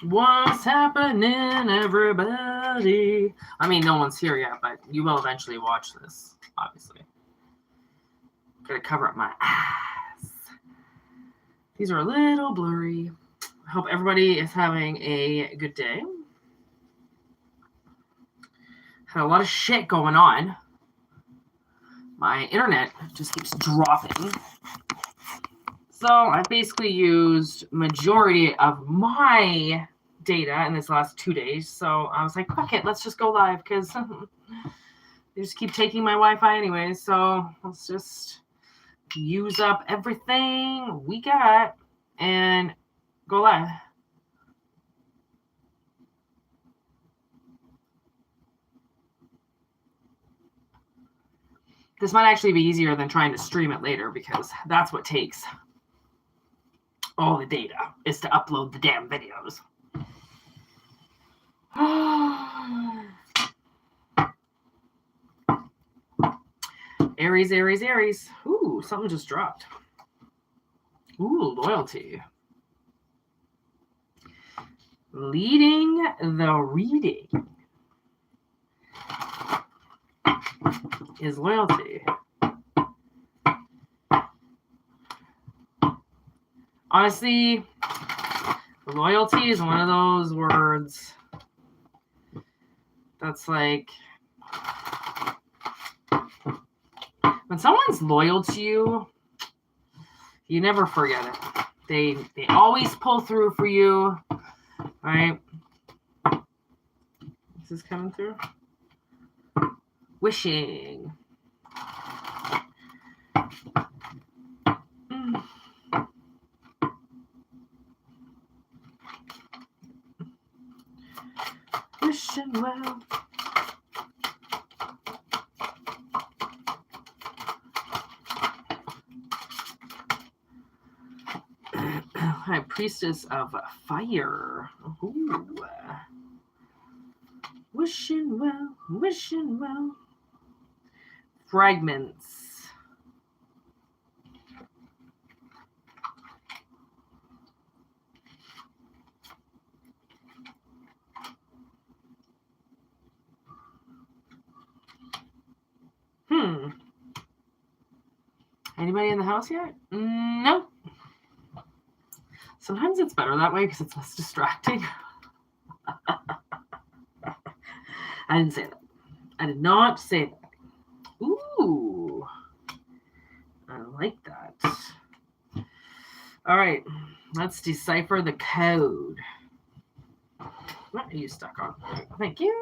What's happening, everybody? I mean, no one's here yet, but you will eventually watch this, obviously. Gotta cover up my eyes. These are a little blurry. I hope everybody is having a good day. Had a lot of shit going on. My internet just keeps dropping. So I basically used majority of my data in this last 2 days. So I was like, fuck it, let's just go live because they just keep taking my Wi-Fi anyway. So let's just use up everything we got and go live. This might actually be easier than trying to stream it later because that's what takes all the data is to upload the damn videos. Aries, Aries, Aries. Ooh, something just dropped. Ooh, loyalty. Leading the reading is loyalty. Honestly, loyalty is one of those words that's like, when someone's loyal to you, you never forget it. They always pull through for you, right? Is this coming through? Wishing. Wishing well. High Priestess of Fire. Ooh. Wishing well, wishing well. Fragments. Anybody in the house yet? No. Sometimes it's better that way because it's less distracting. I didn't say that. I did not say that. Ooh. I like that. All right. Let's decipher the code. What are you stuck on? Thank you.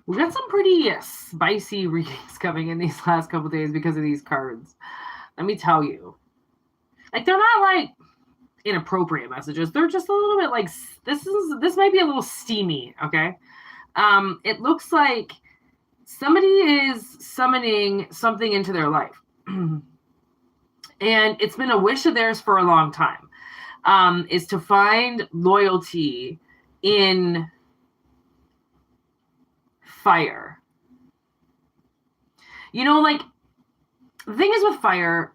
We got some pretty spicy readings coming in these last couple days because of these cards. Let me tell you. Like, they're not like inappropriate messages. They're just a little bit like, this might be a little steamy, okay? It looks like somebody is summoning something into their life. And it's been a wish of theirs for a long time, is to find loyalty in fire. You know, like, the thing is with fire,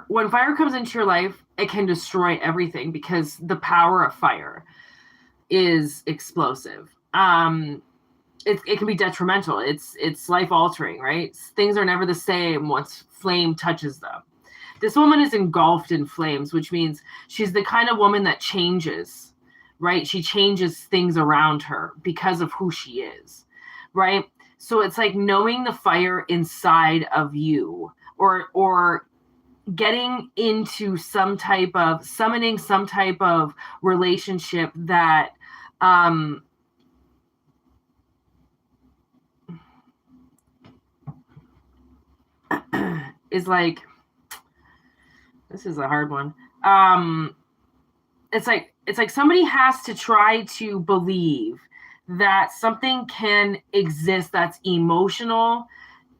when fire comes into your life, it can destroy everything because the power of fire is explosive. It can be detrimental. It's life altering, right? Things are never the same once flame touches them. This woman is engulfed in flames, which means she's the kind of woman that changes, right? She changes things around her because of who she is, right? So it's like knowing the fire inside of you, or getting into some type of summoning some type of relationship that is like, this is a hard one. It's like it's like somebody has to try to believe that something can exist that's emotional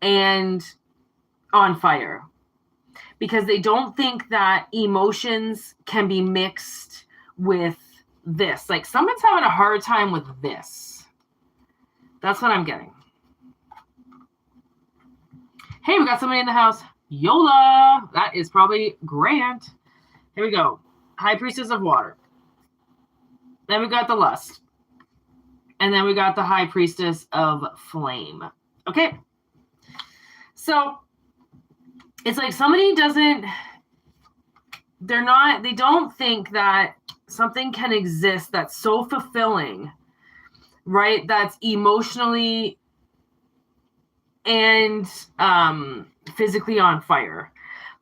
and on fire, because they don't think that emotions can be mixed with this. Like someone's having a hard time with this. That's what I'm getting. Hey, we got somebody in the house. Yola. That is probably Grant. Here we go. High Priestess of Water. Then we got the Lust. And then we got the High Priestess of Flame. Okay. So it's like somebody they don't think that something can exist that's so fulfilling, right? That's emotionally and physically on fire.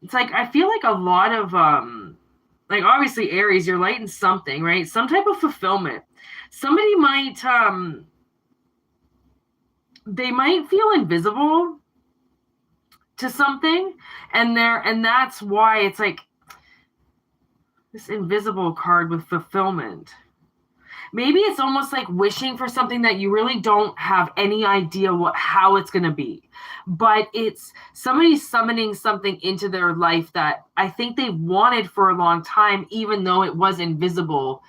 It's like, I feel like a lot of, like obviously Aries, you're lighting something, right? Some type of fulfillment. Somebody might, they might feel invisible to something, and that's why it's like this invisible card with fulfillment. Maybe it's almost like wishing for something that you really don't have any idea how it's going to be, but it's somebody summoning something into their life that I think they wanted for a long time, even though it was invisible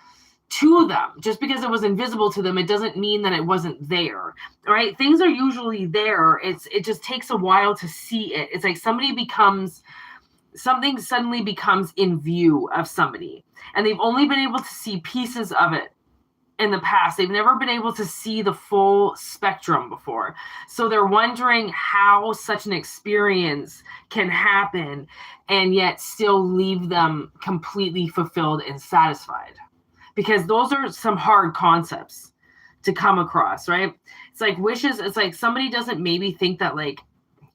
to them. Just because it was invisible to them, it doesn't mean that it wasn't there, right? Things are usually there. It just takes a while to see it. It's like something suddenly becomes in view of somebody, and they've only been able to see pieces of it in the past. They've never been able to see the full spectrum before. So they're wondering how such an experience can happen and yet still leave them completely fulfilled and satisfied. Because those are some hard concepts to come across, right? It's like wishes. It's like somebody doesn't maybe think that like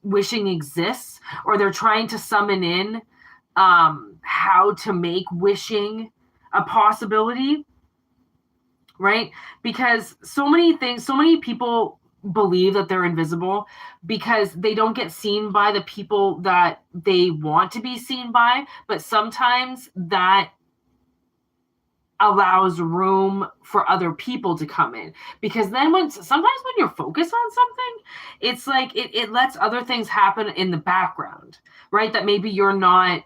wishing exists, or they're trying to summon in how to make wishing a possibility, right? Because so many people believe that they're invisible because they don't get seen by the people that they want to be seen by, but sometimes that allows room for other people to come in, because then sometimes when you're focused on something, it's like it lets other things happen in the background, right? That maybe you're not,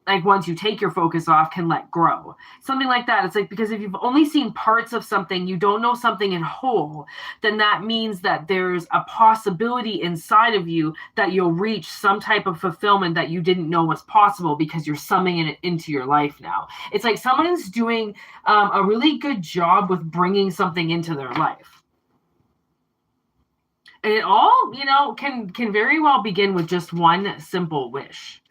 like, once you take your focus off, can let grow. Something like that. It's like, because if you've only seen parts of something, you don't know something in whole, then that means that there's a possibility inside of you that you'll reach some type of fulfillment that you didn't know was possible, because you're summoning it into your life now. It's like someone's doing a really good job with bringing something into their life. And it all, can very well begin with just one simple wish.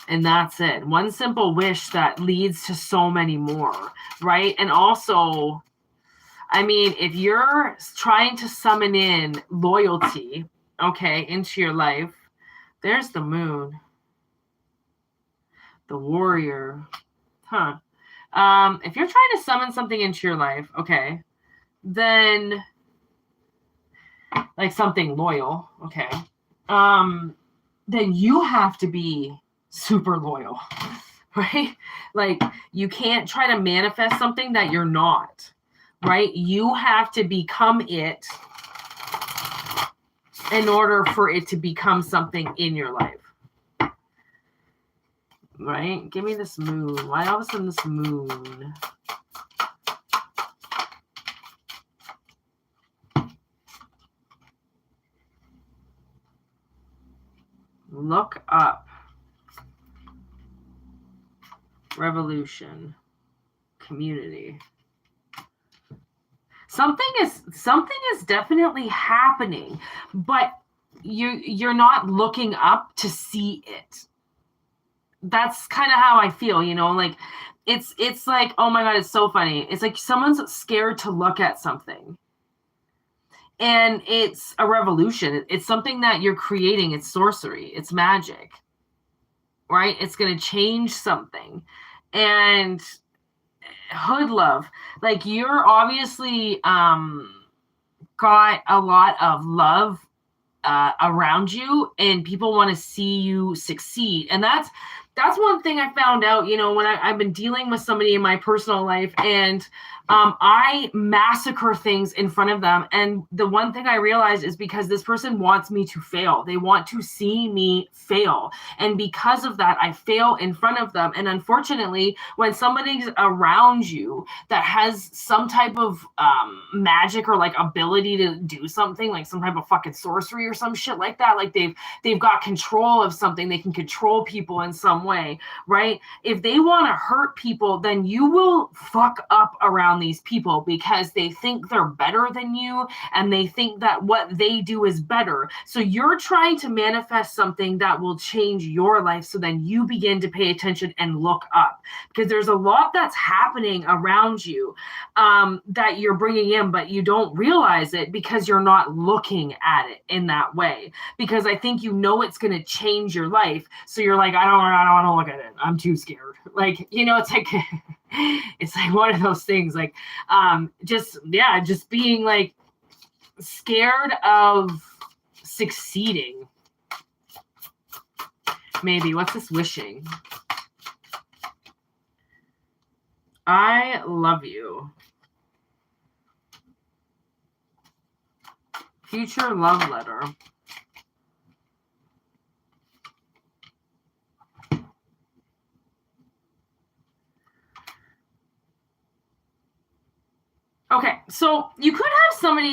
And that's it. One simple wish that leads to so many more, right? And also, I mean, if you're trying to summon in loyalty, okay, into your life, there's the Moon, the Warrior, if you're trying to summon something into your life, okay, then like something loyal, okay, then you have to be super loyal, right? Like, you can't try to manifest something that you're not, right? You have to become it in order for it to become something in your life, right? Give me this Moon. Why all of a sudden this Moon? Look up. Revolution. Community. Something is definitely happening, but you're not looking up to see it. That's kind of how I feel, like it's like, oh my God, it's so funny. It's like someone's scared to look at something. And it's a revolution. It's something that you're creating. It's sorcery. It's magic, right? It's going to change something. And hood love, like, you're obviously got a lot of love around you, and people want to see you succeed. And that's that's one thing I found out, when I've been dealing with somebody in my personal life, and I massacre things in front of them. And the one thing I realized is because this person wants me to fail. They want to see me fail. And because of that, I fail in front of them. And unfortunately, when somebody's around you that has some type of magic or like ability to do something, like some type of fucking sorcery or some shit like that, like they've got control of something, they can control people in some way, right? If they want to hurt people, then you will fuck up around these people because they think they're better than you and they think that what they do is better. So you're trying to manifest something that will change your life, so then you begin to pay attention and look up, because there's a lot that's happening around you that you're bringing in, but you don't realize it because you're not looking at it in that way, because I think it's going to change your life. So you're like, I don't want to look at it. I'm too scared. Like, it's like it's like one of those things, like just being like scared of succeeding. Maybe. What's this wishing? I love you. Future love letter. Okay, so you could have somebody,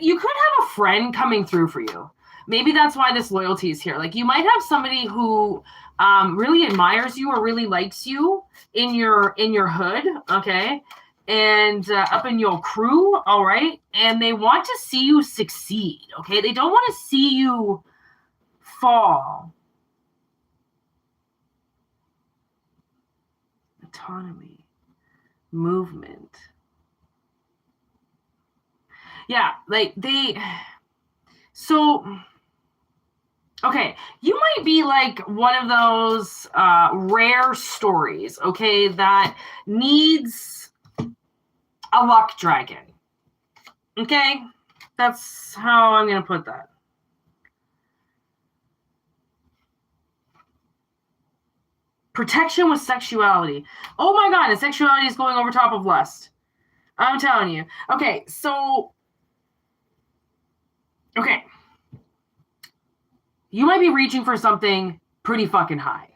you could have a friend coming through for you. Maybe that's why this loyalty is here. Like, you might have somebody who really admires you or really likes you in your hood, okay? And up in your crew, all right? And they want to see you succeed, okay? They don't want to see you fall. Autonomy. Movement. Yeah, like okay, you might be like one of those rare stories, okay, that needs a luck dragon. Okay? That's how I'm going to put that. Protection with sexuality. Oh my God, and sexuality is going over top of lust. I'm telling you. Okay, so... Okay. You might be reaching for something pretty fucking high.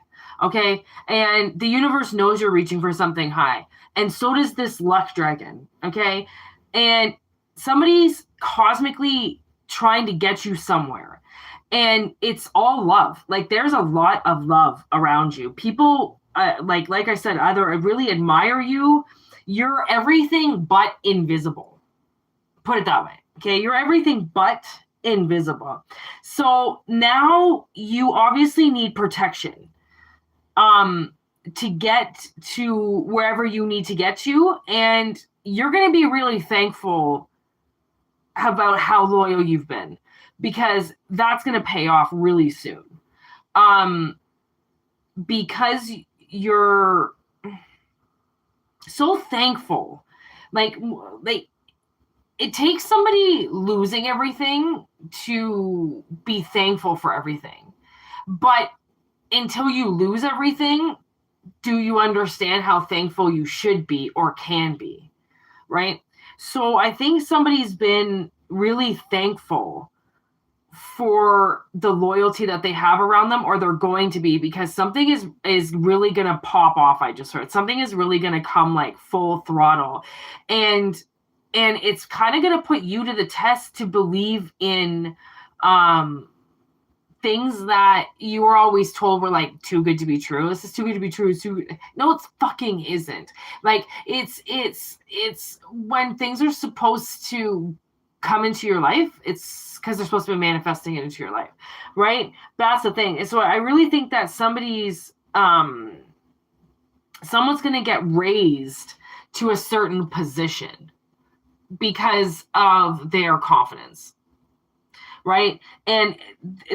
Okay? And the universe knows you're reaching for something high. And so does this luck dragon. Okay? And somebody's cosmically trying to get you somewhere. And it's all love. Like, there's a lot of love around you. People, like I said, either really admire you. You're everything but invisible. Put it that way. Okay? You're everything but invisible. So now you obviously need protection to get to wherever you need to get to. And you're going to be really thankful about how loyal you've been, because that's going to pay off really soon. Because you're so thankful. Like it takes somebody losing everything to be thankful for everything. But until you lose everything, do you understand how thankful you should be or can be, right? So I think somebody's been really thankful for the loyalty that they have around them, or they're going to be, because something is really going to pop off. I just heard something is really going to come like full throttle, and it's kind of going to put you to the test to believe in things that you were always told were like too good to be true. This is too good to be true. It's too good. No, it's fucking isn't. Like, it's when things are supposed to come into your life, it's because they're supposed to be manifesting it into your life, right? That's the thing. And so I really think that someone's going to get raised to a certain position because of their confidence, right? And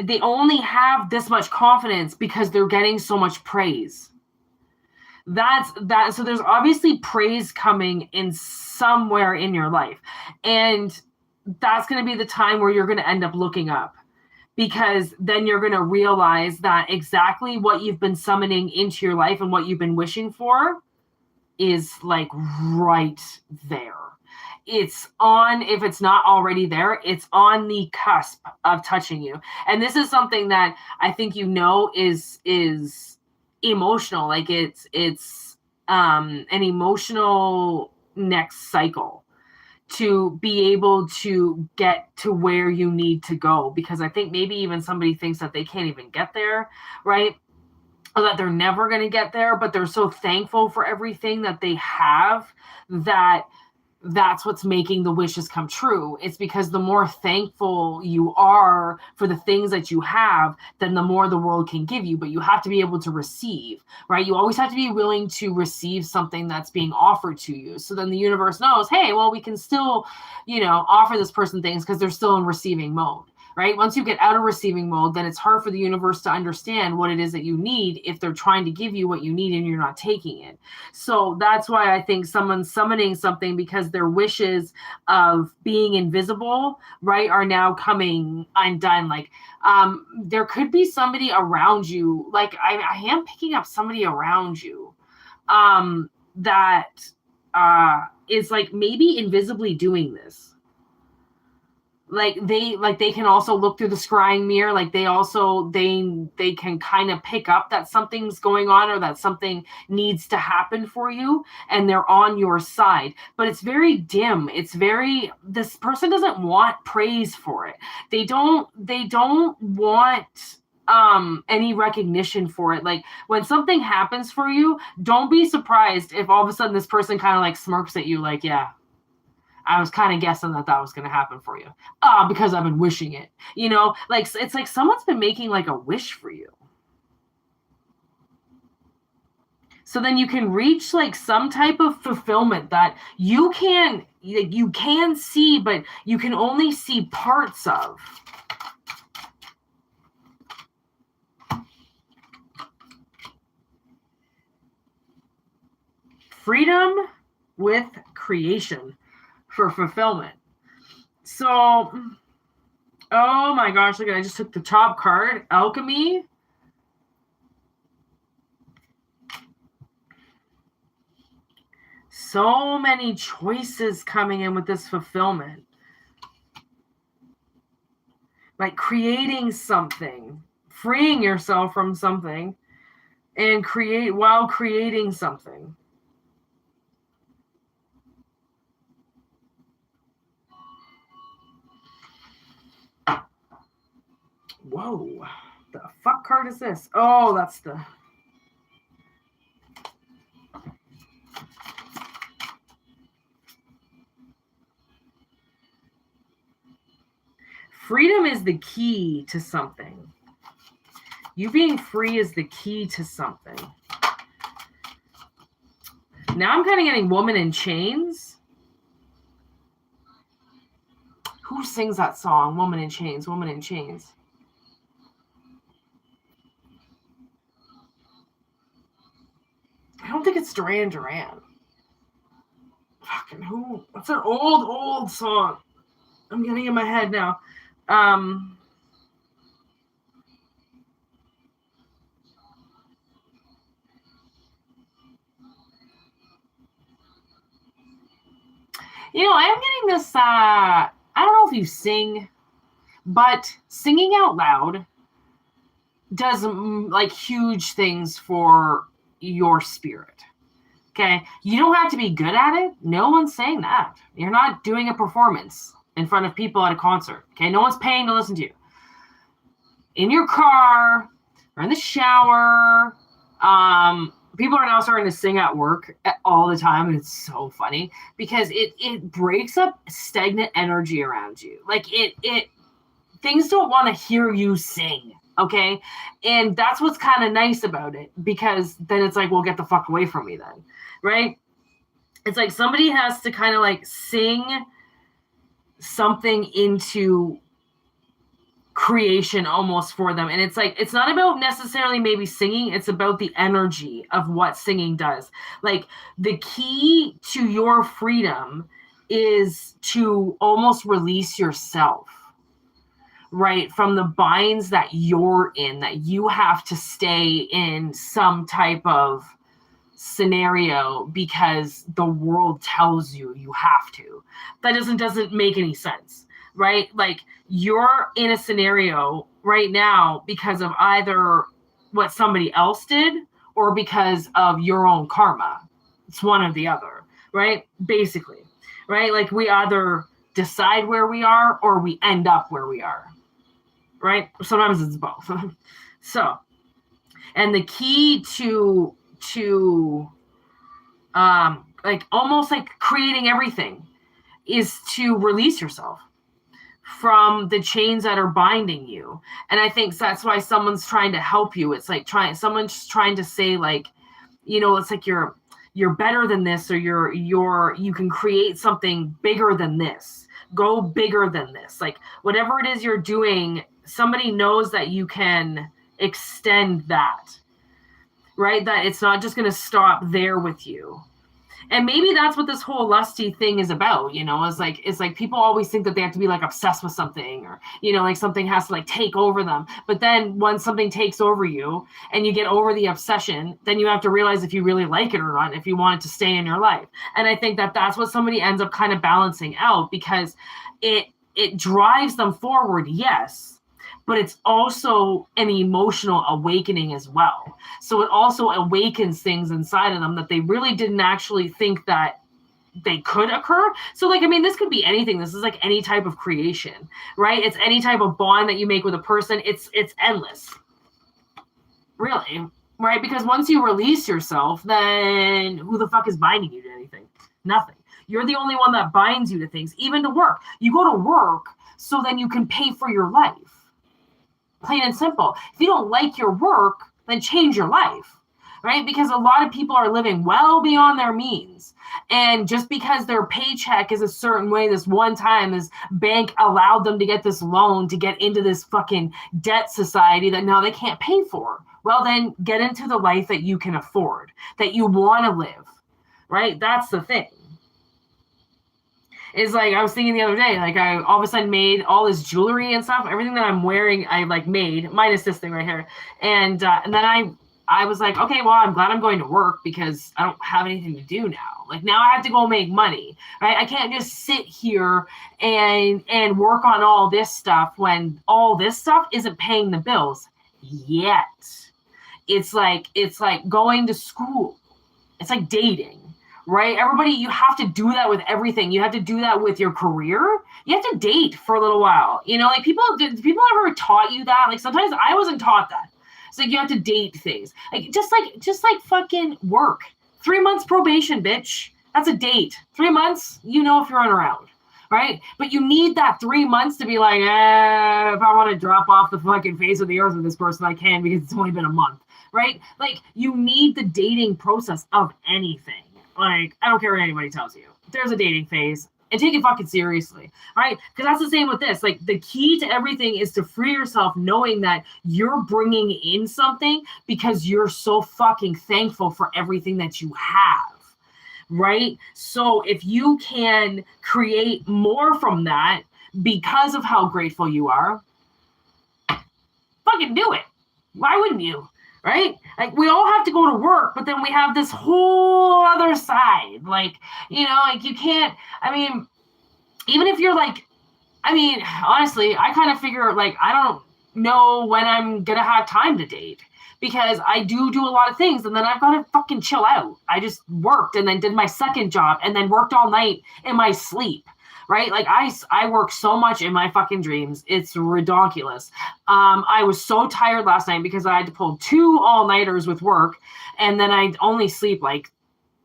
they only have this much confidence because they're getting so much praise. So there's obviously praise coming in somewhere in your life, and that's going to be the time where you're going to end up looking up, because then you're going to realize that exactly what you've been summoning into your life and what you've been wishing for is like right there. It's on, if it's not already there, it's on the cusp of touching you. And this is something that I think is emotional. Like it's an emotional next cycle to be able to get to where you need to go, because I think maybe even somebody thinks that they can't even get there, right? Or that they're never going to get there, but they're so thankful for everything that they have that that's what's making the wishes come true. It's because the more thankful you are for the things that you have, then the more the world can give you. But you have to be able to receive, right? You always have to be willing to receive something that's being offered to you. So then the universe knows, hey, well, we can still, offer this person things because they're still in receiving mode. Right? Once you get out of receiving mode, then it's hard for the universe to understand what it is that you need if they're trying to give you what you need and you're not taking it. So that's why I think someone's summoning something, because their wishes of being invisible, right, are now coming undone. Like, there could be somebody around you. Like, I am picking up somebody around you that is like maybe invisibly doing this. Like they can also look through the scrying mirror. Like they can kind of pick up that something's going on or that something needs to happen for you, and they're on your side. But it's very dim. This person doesn't want praise for it. They don't want any recognition for it. Like, when something happens for you, don't be surprised if all of a sudden this person kind of like smirks at you like, yeah, I was kind of guessing that was going to happen for you. Because I've been wishing it. Like, it's like someone's been making like a wish for you. So then you can reach like some type of fulfillment that you can see, but you can only see parts of. Freedom with creation for fulfillment. So, oh my gosh, look, I just took the top card, Alchemy. So many choices coming in with this fulfillment. Like creating something, freeing yourself from something, and while creating something. Whoa, the fuck card is this? Oh, that's the... Freedom is the key to something. You being free is the key to something. Now I'm kind of getting Woman in Chains. Who sings that song? Woman in Chains, Woman in Chains. I don't think it's Duran Duran. Fucking who? What's an old song? I'm getting in my head now. I am getting this, I don't know if you sing, but singing out loud does like huge things for your spirit. Okay. You don't have to be good at it. No one's saying that. You're not doing a performance in front of people at a concert. Okay. No one's paying to listen to you. In your car or in the shower. People are now starting to sing at work all the time, and it's so funny because it breaks up stagnant energy around you. Like things don't want to hear you sing, okay? And that's what's kind of nice about it, because then it's like, well, get the fuck away from me then, right? It's like somebody has to kind of like sing something into creation almost for them. And it's like, it's not about necessarily maybe singing, it's about the energy of what singing does. Like, the key to your freedom is to almost release yourself, right? From the binds that you're in, that you have to stay in some type of scenario because the world tells you you have to. That doesn't make any sense, right? Like, you're in a scenario right now because of either what somebody else did or because of your own karma. It's one or the other, right? Basically, right? Like, we either decide where we are or we end up where we are, right? Sometimes it's both. So, and the key to like almost like creating everything is to release yourself from the chains that are binding you. And I think that's why someone's trying to help you. It's like someone's trying to say, like, you know, it's like you're better than this, or you can create something bigger than this. Go bigger than this. Like, whatever it is you're doing, somebody knows that you can extend that, right? That it's not just going to stop there with you. And maybe that's what this whole lusty thing is about, you know, it's like people always think that they have to be like obsessed with something, or, you know, like something has to like take over them. But then once something takes over you and you get over the obsession, then you have to realize if you really like it or not, if you want it to stay in your life. And I think that that's what somebody ends up kind of balancing out, because it drives them forward, yes, but it's also an emotional awakening as well. So it also awakens things inside of them that they really didn't actually think that they could occur. So, like, I mean, this could be anything. This is like any type of creation, right? It's any type of bond that you make with a person. It's endless, really, right? Because once you release yourself, then who the fuck is binding you to anything? Nothing. You're the only one that binds you to things, even to work. You go to work so then you can pay for your life. Plain and simple. If you don't like your work, then change your life, right? Because a lot of people are living well beyond their means. And just because their paycheck is a certain way, this one time this bank allowed them to get this loan to get into this fucking debt society that now they can't pay for. Well, then get into the life that you can afford, that you want to live, right? That's the thing. Is like, I was thinking the other day, like, I all of a sudden made all this jewelry and stuff, everything that I'm wearing, I like made, minus this thing right here. And then I was like, okay, well, I'm glad I'm going to work because I don't have anything to do now. Like, now I have to go make money, right? I can't just sit here and work on all this stuff when all this stuff isn't paying the bills yet. It's like going to school. It's like dating. Right? Everybody, you have to do that with everything. You have to do that with your career. You have to date for a little while. You know, like, people ever taught you that? Like, sometimes I wasn't taught that. It's like you have to date things. Like, just like fucking work. 3 months probation, bitch. That's a date. 3 months, you know if you're around. Right? But you need that 3 months to be like, if I want to drop off the fucking face of the earth with this person, I can, because it's only been a month. Right? Like, you need the dating process of anything. Like, I don't care what anybody tells you. There's a dating phase, and take it fucking seriously, right? Because that's the same with this. Like, the key to everything is to free yourself, knowing that you're bringing in something because you're so fucking thankful for everything that you have, right? So if you can create more from that because of how grateful you are, fucking do it. Why wouldn't you? Right? Like, we all have to go to work, but then we have this whole other side. Like, you know, like, you can't, I mean, even if you're like, I mean, honestly, I kind of figure, like, I don't know when I'm going to have time to date, because I do a lot of things, and then I've got to fucking chill out. I just worked and then did my second job and then worked all night in my sleep. Right? Like, I work so much in my fucking dreams. It's ridiculous. I was so tired last night because I had to pull 2 all-nighters with work, and then I only sleep like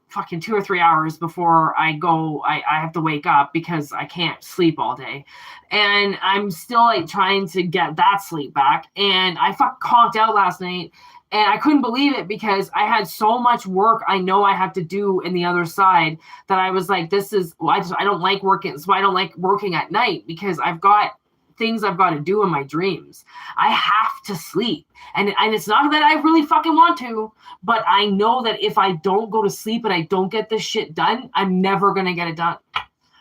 fucking 2 or 3 hours before I go. I have to wake up because I can't sleep all day. And I'm still like trying to get that sleep back. And I conked out last night. And I couldn't believe it because I had so much work I know I have to do in the other side that I was like, I don't like working. So I don't like working at night because I've got things I've got to do in my dreams. I have to sleep. And it's not that I really fucking want to, but I know that if I don't go to sleep and I don't get this shit done, I'm never going to get it done.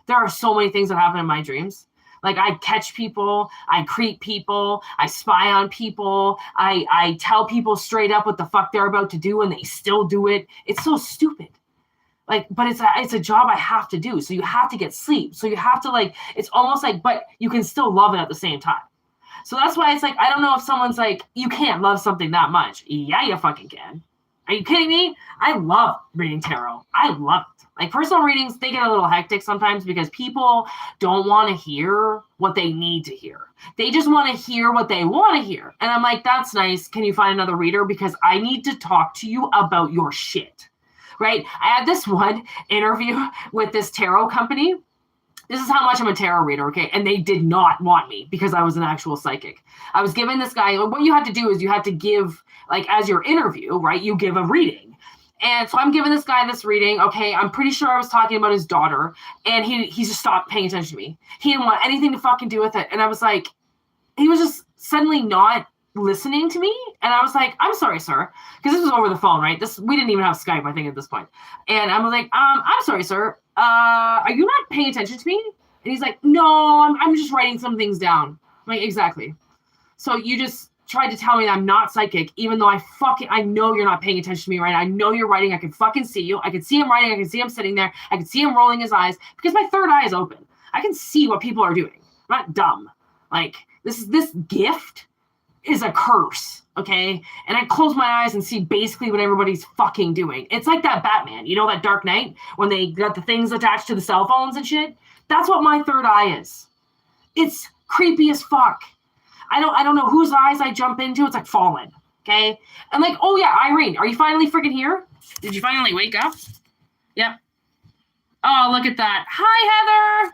There are so many things that happen in my dreams. Like, I catch people, I creep people, I spy on people, I tell people straight up what the fuck they're about to do, and they still do it. It's so stupid. Like, but it's a job I have to do. So you have to get sleep. So you have to, like, it's almost like, but you can still love it at the same time. So that's why it's like, I don't know if someone's like, you can't love something that much. Yeah, you fucking can. Are you kidding me? I love reading tarot. I love it. Like, personal readings, they get a little hectic sometimes because people don't want to hear what they need to hear. They just want to hear what they want to hear. And I'm like, that's nice. Can you find another reader? Because I need to talk to you about your shit, right? I had this one interview with this tarot company. This is how much I'm a tarot reader, okay? And they did not want me because I was an actual psychic. I was giving this guy, what you have to do is you have to give, like, as your interview, right? You give a reading. And so I'm giving this guy this reading. Okay, I'm pretty sure I was talking about his daughter, and he just stopped paying attention to me. He didn't want anything to fucking do with it. And I was like, he was just suddenly not listening to me. And I was like, I'm sorry, sir. Because this was over the phone, right? We didn't even have Skype, I think, at this point. And I was like, I'm sorry, sir. Are you not paying attention to me? And he's like, no, I'm just writing some things down. I'm like, exactly. So you just tried to tell me that I'm not psychic, even though I know you're not paying attention to me, right? I know you're writing. I can fucking see you. I can see him writing. I can see him sitting there. I can see him rolling his eyes because my third eye is open. I can see what people are doing. I'm not dumb. Like, this gift is a curse, okay? And I close my eyes and see basically what everybody's fucking doing. It's like that Batman, you know, that Dark Knight, when they got the things attached to the cell phones and shit? That's what my third eye is. It's creepy as fuck. I don't know whose eyes I jump into. It's like Fallen, okay? And like, oh yeah, Irene, are you finally freaking here? Did you finally wake up? Yep. Oh, look at that. Hi, Heather.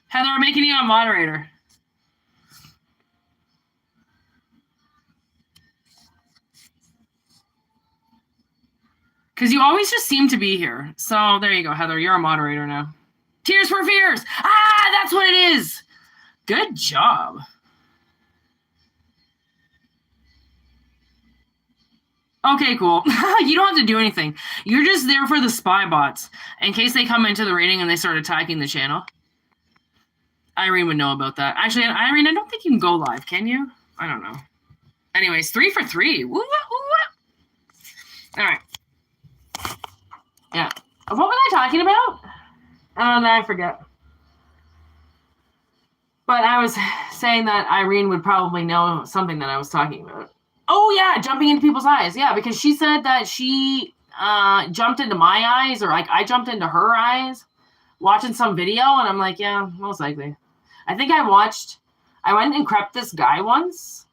Heather, I'm making you a moderator. Because you always just seem to be here. So there you go, Heather. You're a moderator now. Tears for Fears. Ah, that's what it is. Good job. Okay, cool. You don't have to do anything. You're just there for the spy bots in case they come into the reading and they start attacking the channel. Irene would know about that. Actually, Irene, I don't think you can go live, can you? I don't know. Anyways, 3 for 3. Woo, woo, woo. All right. Yeah. What was I talking about? I forget. But I was saying that Irene would probably know something that I was talking about. Oh, yeah, jumping into people's eyes. Yeah, because she said that she jumped into my eyes, or like I jumped into her eyes watching some video, and I'm like, yeah, most likely. I think I went and crept this guy once.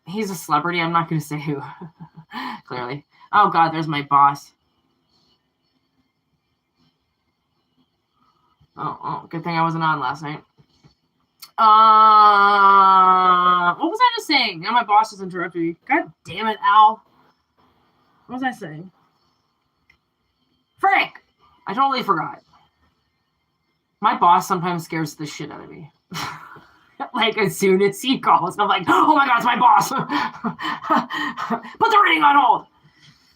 He's a celebrity. I'm not going to say who, clearly. Oh, God, there's my boss. Oh, good thing I wasn't on last night. What was I just saying? Now my boss just interrupted me. God damn it, Al. What was I saying? Frank! I totally forgot. My boss sometimes scares the shit out of me. Like, as soon as he calls, I'm like, oh my God, it's my boss. Put the reading on hold.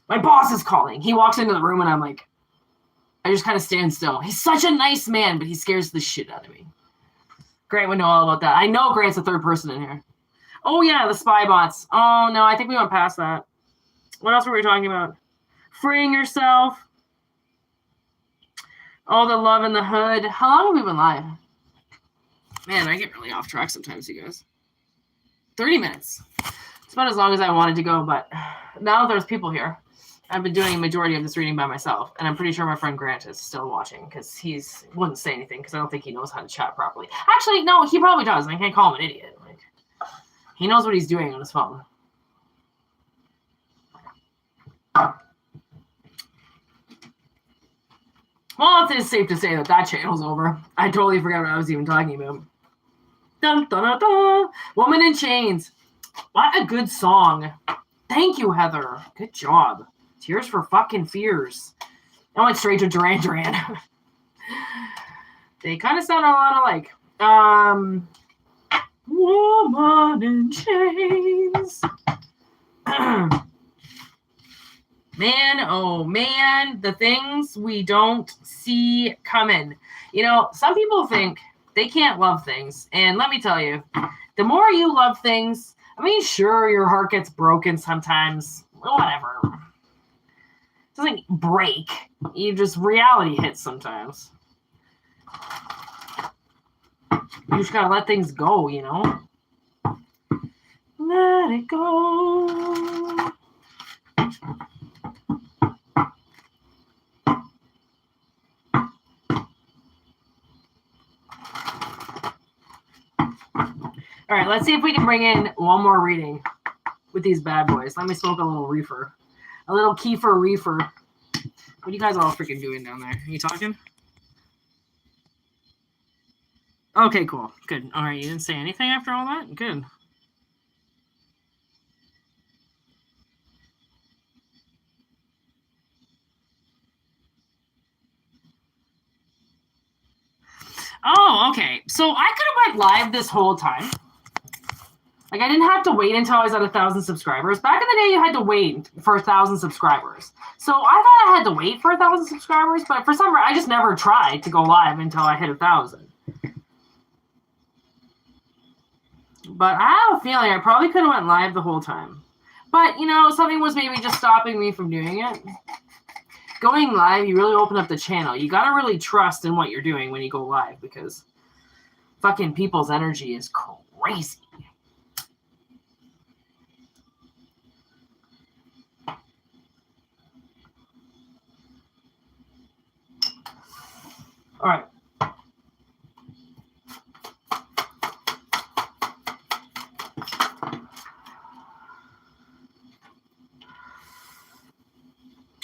My boss is calling. He walks into the room and I'm like, I just kind of stand still. He's such a nice man, but he scares the shit out of me. Grant would know all about that. I know Grant's the third person in here. Oh, yeah, the spy bots. Oh, no, I think we went past that. What else were we talking about? Freeing yourself. Oh, the love in the hood. How long have we been live? Man, I get really off track sometimes, you guys. 30 minutes. It's about as long as I wanted to go, but now there's people here. I've been doing a majority of this reading by myself, and I'm pretty sure my friend Grant is still watching because he wouldn't say anything because I don't think he knows how to chat properly. Actually, no, he probably does, and I can't call him an idiot. Like, he knows what he's doing on his phone. Well, it's safe to say that channel's over. I totally forgot what I was even talking about. Dun, dun, dun, dun. Woman in Chains. What a good song. Thank you, Heather. Good job. Tears for fucking Fears. I went straight to Duran Duran. They kind of sound a lot alike. Woman in Chains. Man, oh man, the things we don't see coming. You know, some people think they can't love things. And let me tell you, the more you love things, I mean, sure, your heart gets broken sometimes. Whatever. It doesn't break. You just, reality hits sometimes. You just gotta let things go, you know? Let it go. All right, let's see if we can bring in one more reading with these bad boys. Let me smoke a little reefer. A little kefir reefer. What are you guys all freaking doing down there? Are you talking? Okay, cool. Good. All right, you didn't say anything after all that? Good. Oh, okay. So I could have went live this whole time. Like, I didn't have to wait until I was at 1,000 subscribers. Back in the day, you had to wait for 1,000 subscribers. So I thought I had to wait for 1,000 subscribers, but for some reason, I just never tried to go live until I hit 1,000. But I have a feeling I probably could have went live the whole time. But, you know, something was maybe just stopping me from doing it. Going live, you really open up the channel. You got to really trust in what you're doing when you go live, because fucking people's energy is crazy. All right.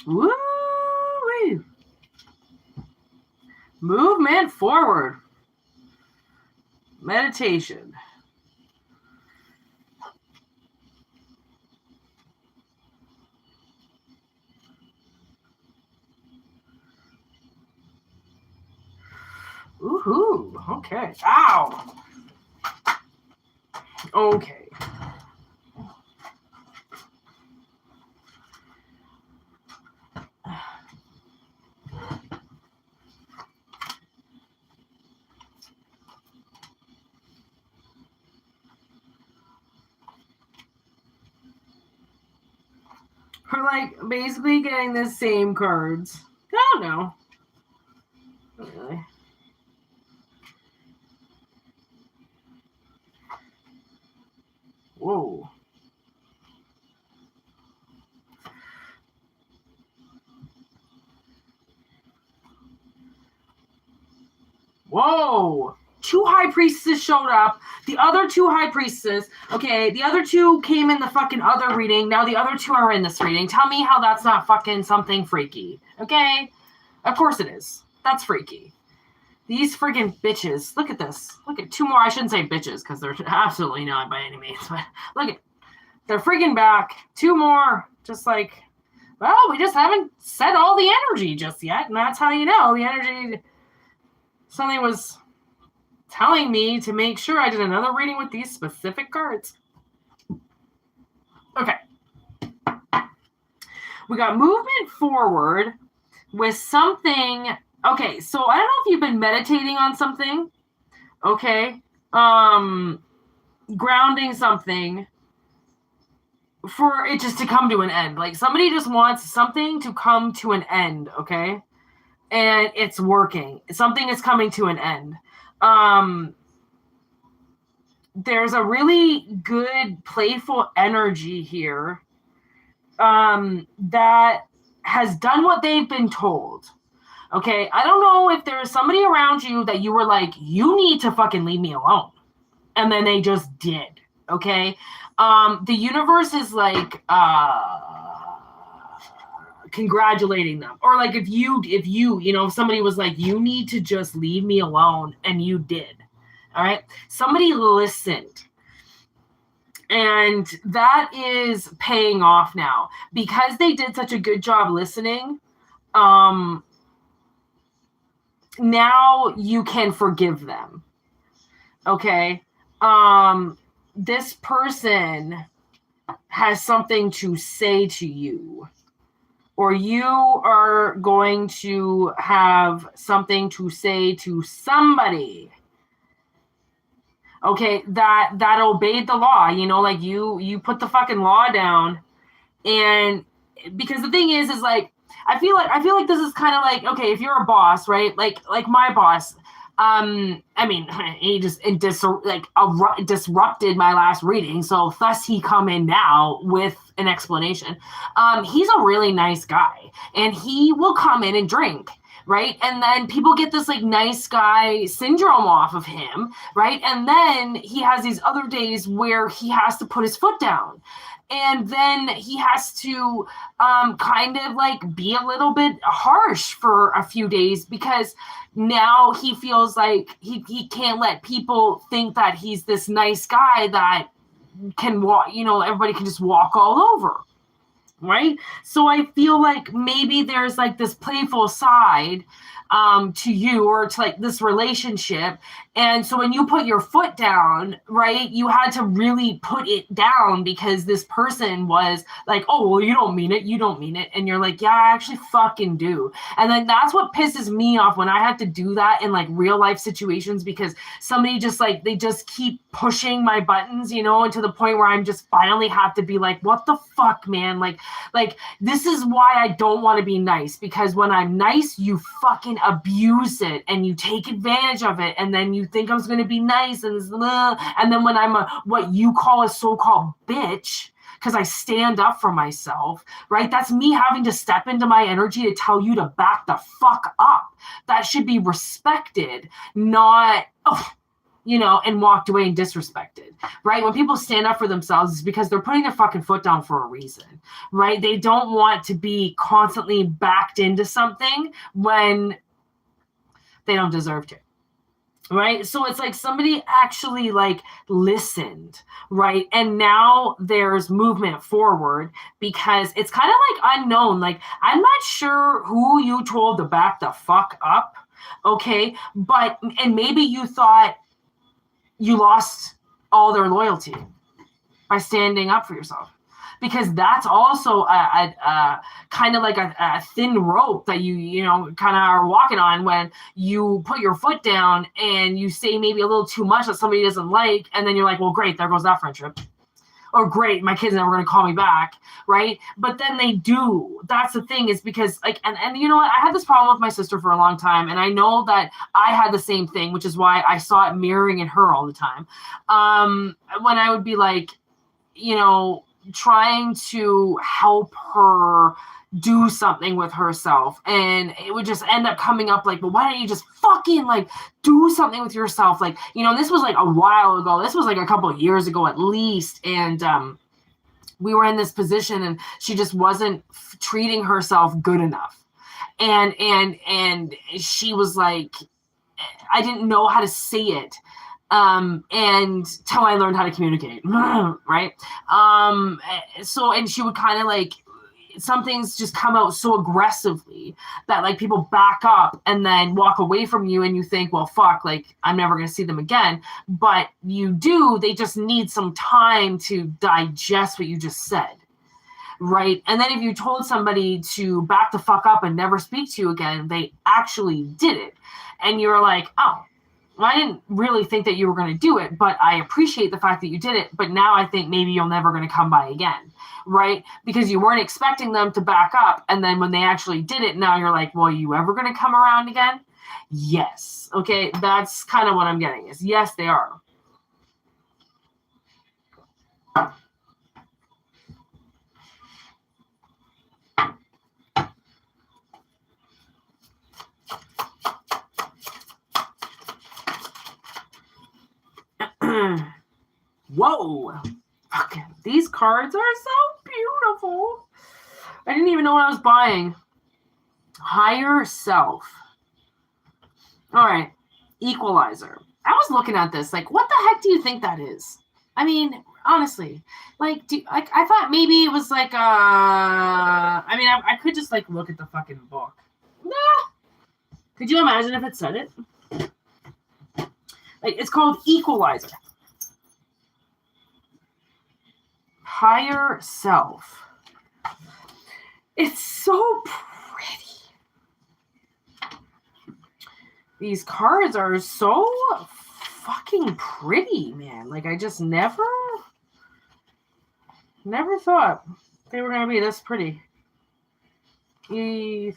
Woo-wee. Movement forward. Meditation. Ooh, okay. Ow. Okay. We're like basically getting the same cards. I don't know. Not really. Whoa. Whoa. 2 high priestesses showed up. The other 2 high priestesses, okay, the other 2 came in the fucking other reading. Now the other 2 are in this reading. Tell me how that's not fucking something freaky. Okay? Of course it is. That's freaky. These friggin' bitches. Look at this. Look at 2 more. I shouldn't say bitches because they're absolutely not by any means. But look at, they're friggin' back. 2 more. Just like, well, we just haven't set all the energy just yet. And that's how you know the energy. Something was telling me to make sure I did another reading with these specific cards. Okay. We got movement forward with something. Okay, so I don't know if you've been meditating on something. Okay. Grounding something for it just to come to an end. Like somebody just wants something to come to an end, okay? And it's working. Something is coming to an end. There's a really good playful energy here that has done what they've been told. Okay, I don't know if there's somebody around you that you were like, you need to fucking leave me alone. And then they just did. Okay. The universe is like congratulating them. Or like if somebody was like, you need to just leave me alone, and you did. All right. Somebody listened. And that is paying off now. Because they did such a good job listening, now you can forgive them. Okay. This person has something to say to you. or you are going to have something to say to somebody, okay, that obeyed the law, you know, like you put the fucking law down. And because the thing is like I feel like this is kind of like, okay, if you're a boss, right, like my boss, I mean, he just disrupted my last reading, so thus he come in now with an explanation. He's a really nice guy, and he will come in and drink, right? And then people get this like nice guy syndrome off of him, right? And then he has these other days where he has to put his foot down. And then he has to kind of like be a little bit harsh for a few days, because now he feels like he can't let people think that he's this nice guy that can walk, you know, everybody can just walk all over. Right? So I feel like maybe there's like this playful side to you, or to like this relationship. And so when you put your foot down, right, you had to really put it down, because this person was like, oh, well, you don't mean it. You don't mean it. And you're like, yeah, I actually fucking do. And then that's what pisses me off, when I have to do that in like real life situations, because somebody just like, they just keep pushing my buttons, you know, and to the point where I'm just finally have to be like, what the fuck, man? Like this is why I don't want to be nice, because when I'm nice, you fucking abuse it and you take advantage of it, and then you think I was going to be nice, and then when I'm what you call a so-called bitch, because I stand up for myself, right? That's me having to step into my energy to tell you to back the fuck up. That should be respected, not you know, and walked away and disrespected, right? When people stand up for themselves, it's because they're putting their fucking foot down for a reason, right? They don't want to be constantly backed into something when they don't deserve to, right? So it's like somebody actually like listened, right? And now there's movement forward, because it's kind of like unknown. Like, I'm not sure who you told to back the fuck up, okay? But, and maybe you thought you lost all their loyalty by standing up for yourself, because that's also a kind of like a thin rope that you know, kind of are walking on, when you put your foot down and you say maybe a little too much that somebody doesn't like, and then you're like, well, great, there goes that friendship. Or great, my kid's never going to call me back, right? But then they do. That's the thing, is because like, and you know what? I had this problem with my sister for a long time, and I know that I had the same thing, which is why I saw it mirroring in her all the time. When I would be like, you know, trying to help her do something with herself, and it would just end up coming up like, well, why don't you just fucking like do something with yourself? Like, you know, this was like a while ago, this was like a couple of years ago at least, and we were in this position, and she just wasn't treating herself good enough, and she was like, I didn't know how to say it, and till I learned how to communicate, right? So, and she would kind of like, some things just come out so aggressively that like people back up and then walk away from you, and you think, well, fuck, like I'm never going to see them again. But you do, they just need some time to digest what you just said. Right. And then if you told somebody to back the fuck up and never speak to you again, they actually did it. And you're like, oh, well, I didn't really think that you were going to do it, but I appreciate the fact that you did it. But now I think maybe you're never going to come by again. Right? Because you weren't expecting them to back up. And then when they actually did it, now you're like, well, are you ever going to come around again? Yes. Okay. That's kind of what I'm getting, is yes, they are. Whoa. Okay. These cards are so beautiful. I didn't even know what I was buying. Higher self. All right. Equalizer. I was looking at this like, what the heck do you think that is? I mean, honestly, like, I thought maybe it was like, I mean, I could just like look at the fucking book. Nah. Could you imagine if it said it? Like, it's called Equalizer. Higher self. It's so pretty. These cards are so fucking pretty, man. Like, I just never thought they were going to be this pretty. E3.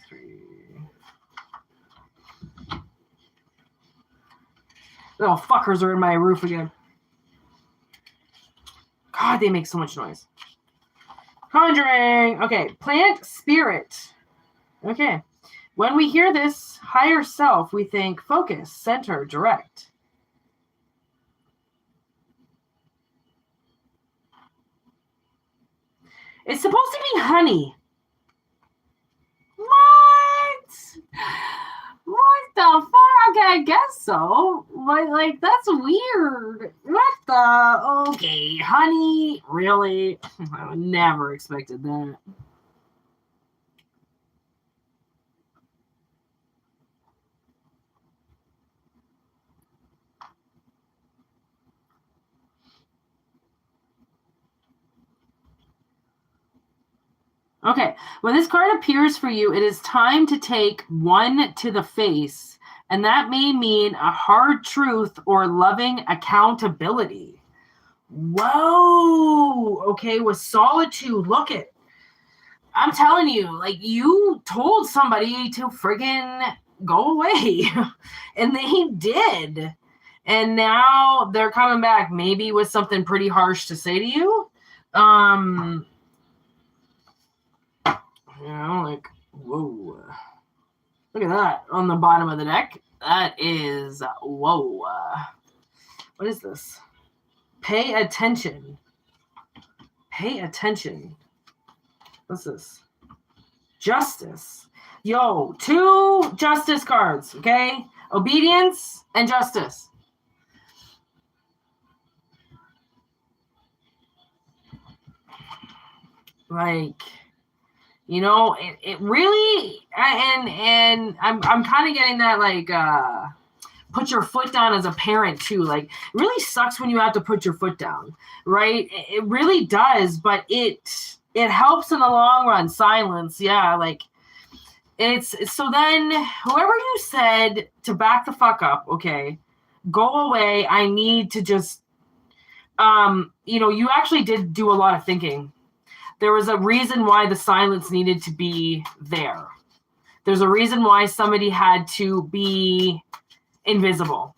Little fuckers are in my roof again. God, they make so much noise. Conjuring. Okay, plant spirit. Okay. When we hear this higher self, we think focus, center, direct. It's supposed to be honey. What? What the fuck? I guess so. But, like, that's weird. What the? Okay, honey? Really? I never expected that. Okay, when this card appears for you, it is time to take one to the face, and that may mean a hard truth or loving accountability. Whoa! Okay, with solitude, look it. I'm telling you, like, you told somebody to friggin' go away, and they did. And now they're coming back, maybe with something pretty harsh to say to you. You know, like, whoa. Look at that on the bottom of the deck. That is, whoa. What is this? Pay attention. Pay attention. What's this? Justice. Yo, 2 justice cards, okay? Obedience and justice. Like, you know, it really, and I'm kind of getting that, like, put your foot down as a parent too. Like, it really sucks when you have to put your foot down, right? It really does, but it helps in the long run. Silence, yeah, like, it's, so then whoever you said to back the fuck up, okay, go away, I need to just, you know, you actually did do a lot of thinking. There was a reason why the silence needed to be there. There's a reason why somebody had to be invisible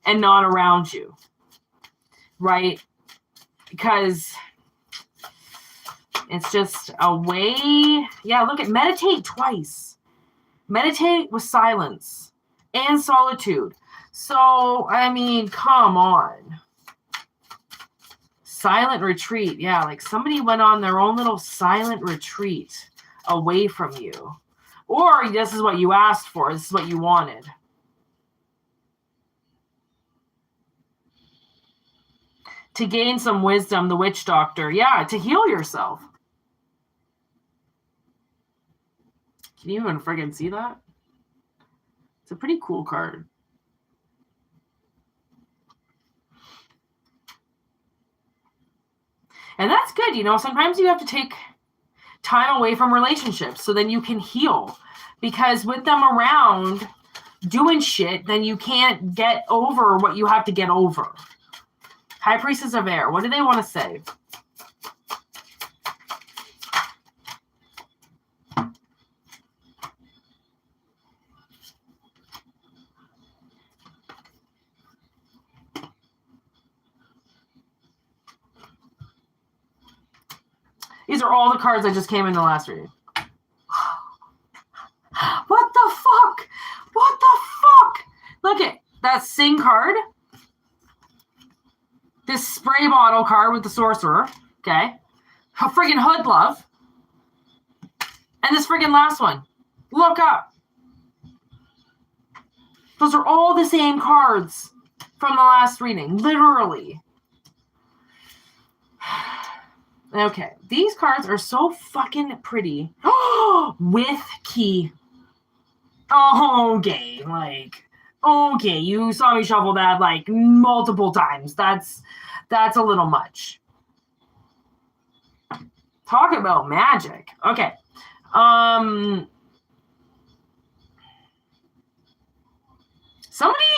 and not around you, right? Because it's just a way. Yeah, look at, meditate twice. Meditate with silence and solitude. So, I mean, come on. Silent retreat. Yeah, like somebody went on their own little silent retreat away from you. Or this is what you asked for. This is what you wanted. To gain some wisdom, the witch doctor. Yeah, to heal yourself. Can you even friggin' see that? It's a pretty cool card. And that's good. You know, sometimes you have to take time away from relationships so then you can heal. Because with them around doing shit, then you can't get over what you have to get over. High Priestess of Air. What do they want to say? These are all the cards that just came in the last reading. What the fuck? What the fuck? Look at that Sing card. This spray bottle card with the sorcerer. Okay. A friggin' hood love. And this friggin' last one. Look up. Those are all the same cards from the last reading. Literally. Okay, these cards are so fucking pretty. With key. Okay, like, okay, you saw me shuffle that like multiple times. That's a little much. Talk about magic. Okay. Somebody,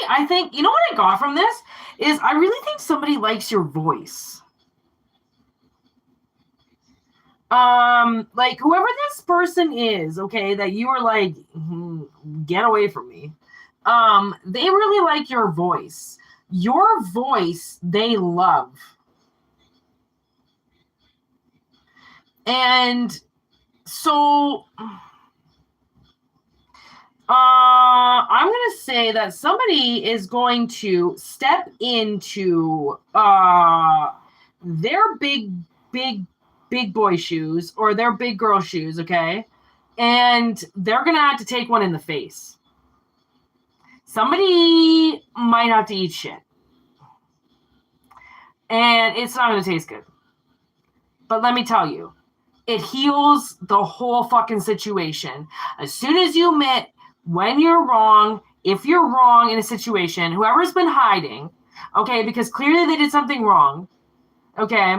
I think, you know what I got from this is I really think somebody likes your voice. Like whoever this person is, okay, that you were like, get away from me. They really like your voice. Your voice, they love. And so I'm going to say that somebody is going to step into their big boy shoes or their big girl shoes, okay? And they're going to have to take one in the face. Somebody might have to eat shit. And it's not going to taste good. But let me tell you, it heals the whole fucking situation. As soon as you admit when you're wrong, if you're wrong in a situation, whoever's been hiding, okay, because clearly they did something wrong, okay,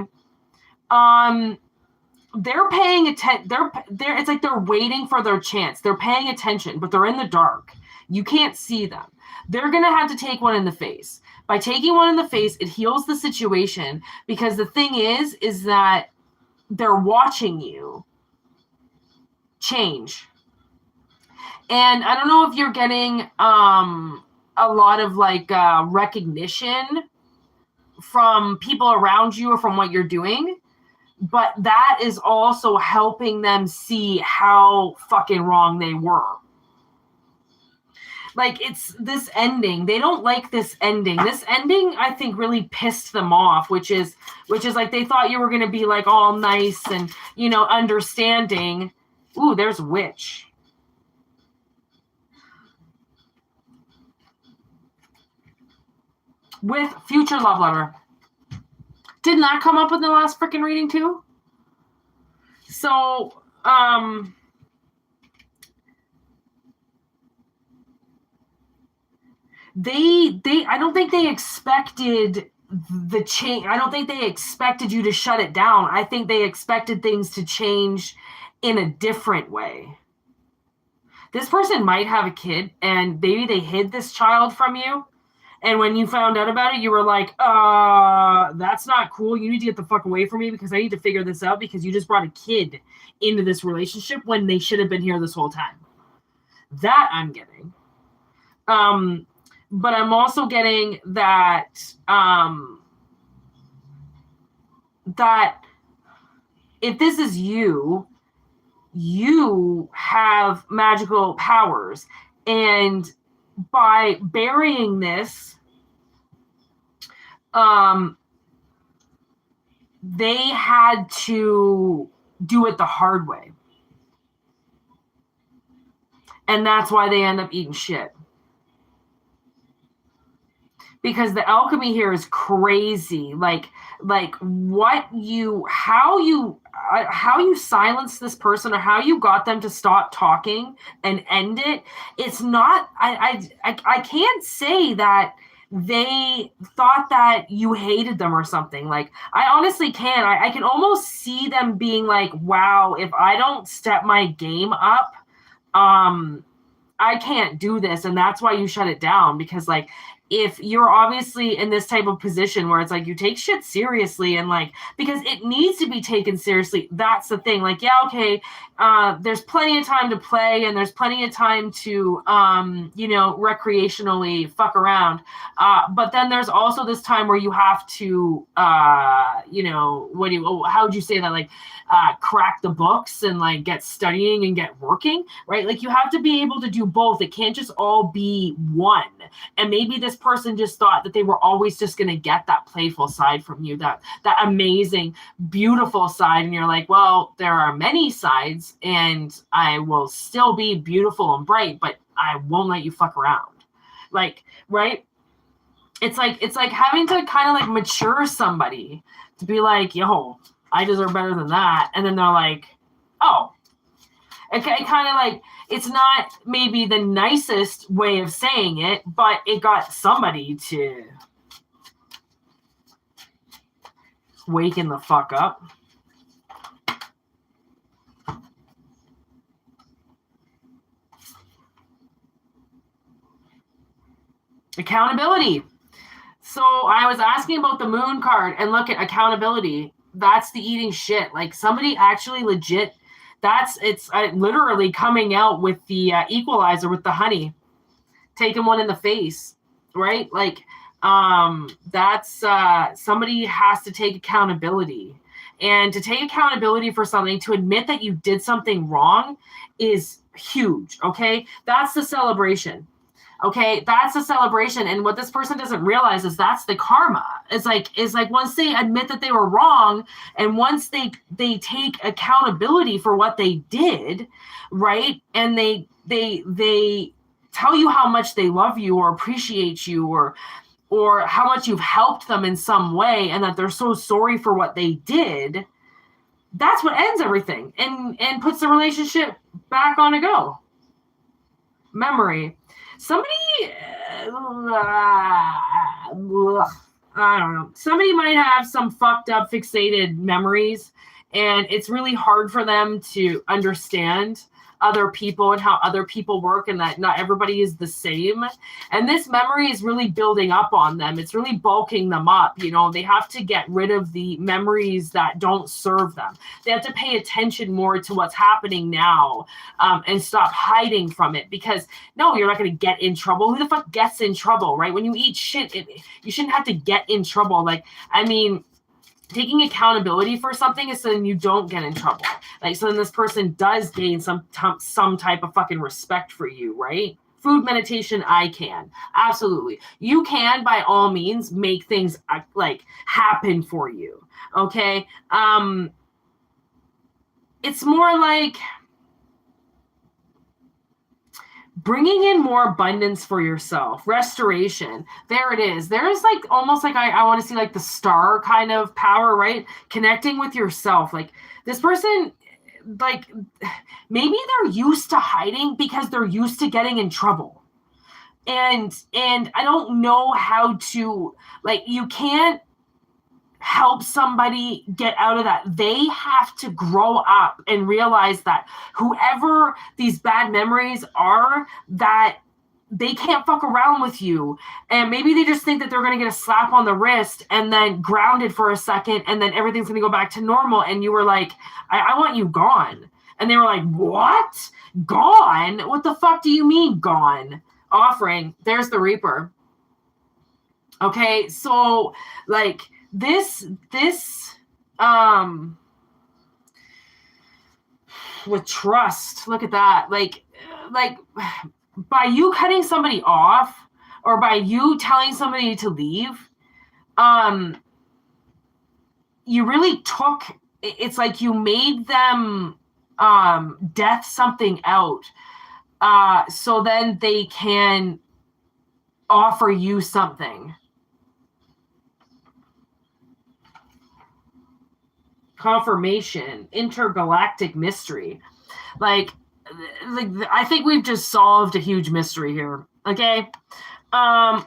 they're paying attention. It's like they're waiting for their chance. They're paying attention, but they're in the dark. You can't see them. They're going to have to take one in the face. By taking one in the face, it heals the situation because the thing is that they're watching you change. And I don't know if you're getting a lot of like recognition from people around you or from what you're doing, but that is also helping them see how fucking wrong they were. Like, it's this ending. They don't like this ending. This ending, I think, really pissed them off, which is like they thought you were going to be like all nice and, you know, understanding. Ooh, there's witch. With future love letter. Didn't that come up in the last freaking reading too? So, I don't think they expected the change. I don't think they expected you to shut it down. I think they expected things to change in a different way. This person might have a kid and maybe they hid this child from you. And when you found out about it, you were like, that's not cool. You need to get the fuck away from me because I need to figure this out because you just brought a kid into this relationship when they should have been here this whole time. That I'm getting. But I'm also getting that that if this is you have magical powers, and by burying this, they had to do it the hard way. And that's why they end up eating shit. Because the alchemy here is crazy. Like how you silence this person or how you got them to stop talking and end it. It's not, I can't say that they thought that you hated them or something. Like, I honestly can't. I can almost see them being like, wow, if I don't step my game up, I can't do this. And that's why you shut it down. Because like, if you're obviously in this type of position where it's like you take shit seriously and like, because it needs to be taken seriously. That's the thing. Like, yeah, okay, there's plenty of time to play and there's plenty of time to, recreationally fuck around. But then there's also this time where you have to, how would you say that? Like, crack the books and like get studying and get working, right? Like, you have to be able to do both. It can't just all be one. And maybe this person just thought that they were always just going to get that playful side from you, that amazing, beautiful side. And you're like, well, there are many sides and I will still be beautiful and bright, but I won't let you fuck around. Like, right? It's like having to kind of like mature somebody to be like, yo, I deserve better than that. And then they're like, oh, it kind of like, it's not maybe the nicest way of saying it, but it got somebody to waken the fuck up. Accountability. So I was asking about the moon card, and look at accountability. That's the eating shit. Like somebody actually legit, it's literally coming out with the equalizer with the honey, taking one in the face, right? Like that's somebody has to take accountability. And to take accountability for something, to admit that you did something wrong is huge, okay? That's the celebration. Okay, that's a celebration. And what this person doesn't realize is that's the karma. It's like once they admit that they were wrong, and once they take accountability for what they did, right? And they tell you how much they love you or appreciate you, or how much you've helped them in some way, and that they're so sorry for what they did. That's what ends everything and puts the relationship back on a go. Memory. Somebody, I don't know. Somebody might have some fucked up, fixated memories, and it's really hard for them to understand other people and how other people work, and that not everybody is the same. And this memory is really building up on them. It's really bulking them up. You know, they have to get rid of the memories that don't serve them. They have to pay attention more to what's happening now, and stop hiding from it, because no, you're not going to get in trouble. Who the fuck gets in trouble, right? When you eat shit, you shouldn't have to get in trouble. Like, I mean, taking accountability for something is so then you don't get in trouble. Like, so then this person does gain some type of fucking respect for you, right? Food, meditation, I can. Absolutely. You can, by all means, make things like happen for you. Okay? It's more like bringing in more abundance for yourself. Restoration. There it is. There is like almost like I want to see like the star kind of power, right? Connecting with yourself. Like this person, like maybe they're used to hiding because they're used to getting in trouble. And I don't know how to, like, you can't help somebody get out of that. They have to grow up and realize that whoever these bad memories are, that they can't fuck around with you. And maybe they just think that they're going to get a slap on the wrist and then grounded for a second, and then everything's going to go back to normal. And you were like, I want you gone. And they were like, what? Gone? What the fuck do you mean gone? Offering. There's the Reaper. Okay, so like this with trust, look at that. Like by you cutting somebody off, or by you telling somebody to leave, you really took, it's like you made them death something out, so then they can offer you something. Confirmation, intergalactic mystery. Like I think we've just solved a huge mystery here. Okay.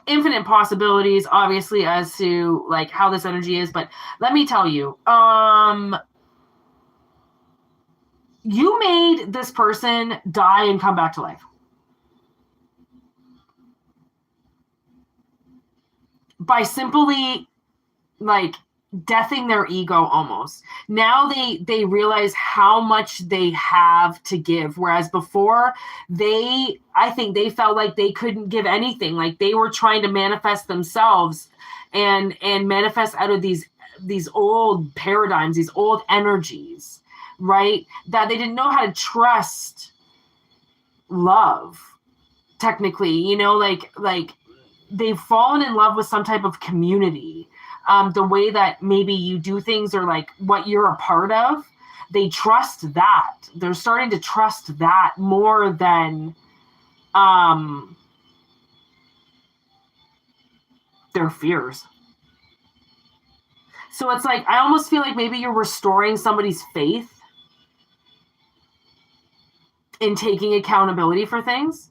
Infinite possibilities, obviously, as to like how this energy is, but let me tell you, you made this person die and come back to life by simply like deathing their ego almost. Now they realize how much they have to give, whereas before I think they felt like they couldn't give anything. Like they were trying to manifest themselves and manifest out of these old paradigms, these old energies, right? That they didn't know how to trust love, technically, you know, like they've fallen in love with some type of community. The way that maybe you do things, or like what you're a part of, they trust that. They're starting to trust that more than their fears. So it's like, I almost feel like maybe you're restoring somebody's faith in taking accountability for things.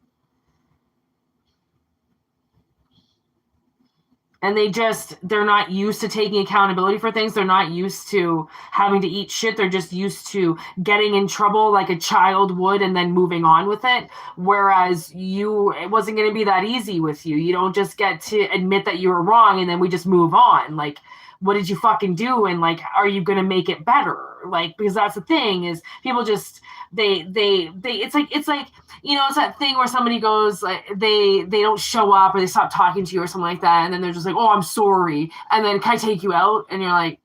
And they're not used to taking accountability for things. They're not used to having to eat shit. They're just used to getting in trouble like a child would and then moving on with it. Whereas it wasn't going to be that easy with you. You don't just get to admit that you were wrong and then we just move on. Like, what did you fucking do? And like, are you going to make it better? Like, because that's the thing is people just, it's like, you know, it's that thing where somebody goes, like, they don't show up or they stop talking to you or something like that. And then they're just like, oh, I'm sorry. And then can I take you out? And you're like,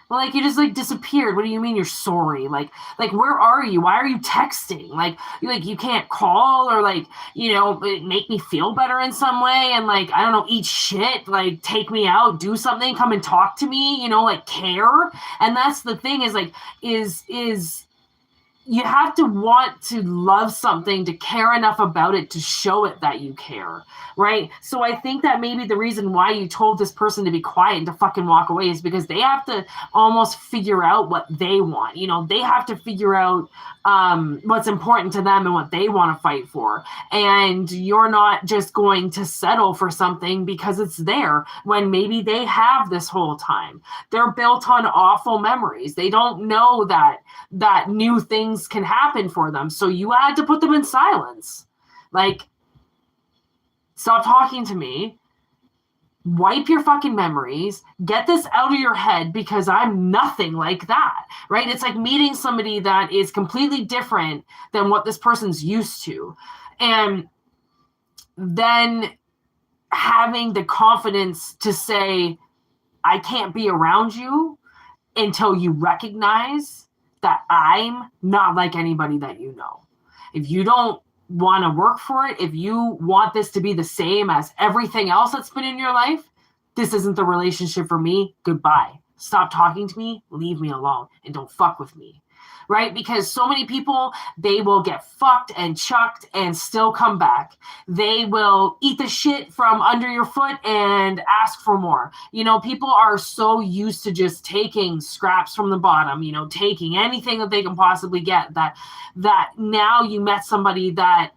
well, like, you just like disappeared. What do you mean you're sorry? Like, where are you? Why are you texting? Like you can't call or like, you know, make me feel better in some way. And like, I don't know, eat shit, like take me out, do something, come and talk to me, you know, like care. And that's the thing is like, is you have to want to love something to care enough about it to show it that you care, right? So I think that maybe the reason why you told this person to be quiet and to fucking walk away is because they have to almost figure out what they want. You know, they have to figure out what's important to them and what they want to fight for. And you're not just going to settle for something because it's there when maybe they have this whole time. They're built on awful memories. They don't know that new things can happen for them. So you had to put them in silence. Like, stop talking to me. Wipe your fucking memories. Get this out of your head because I'm nothing like that, right? It's like meeting somebody that is completely different than what this person's used to. And then having the confidence to say, I can't be around you until you recognize that I'm not like anybody that you know. If you don't want to work for it, if you want this to be the same as everything else that's been in your life, this isn't the relationship for me. Goodbye. Stop talking to me. Leave me alone and don't fuck with me. Right? Because so many people, they will get fucked and chucked and still come back. They will eat the shit from under your foot and ask for more. You know, people are so used to just taking scraps from the bottom, you know, taking anything that they can possibly get, that now you met somebody that,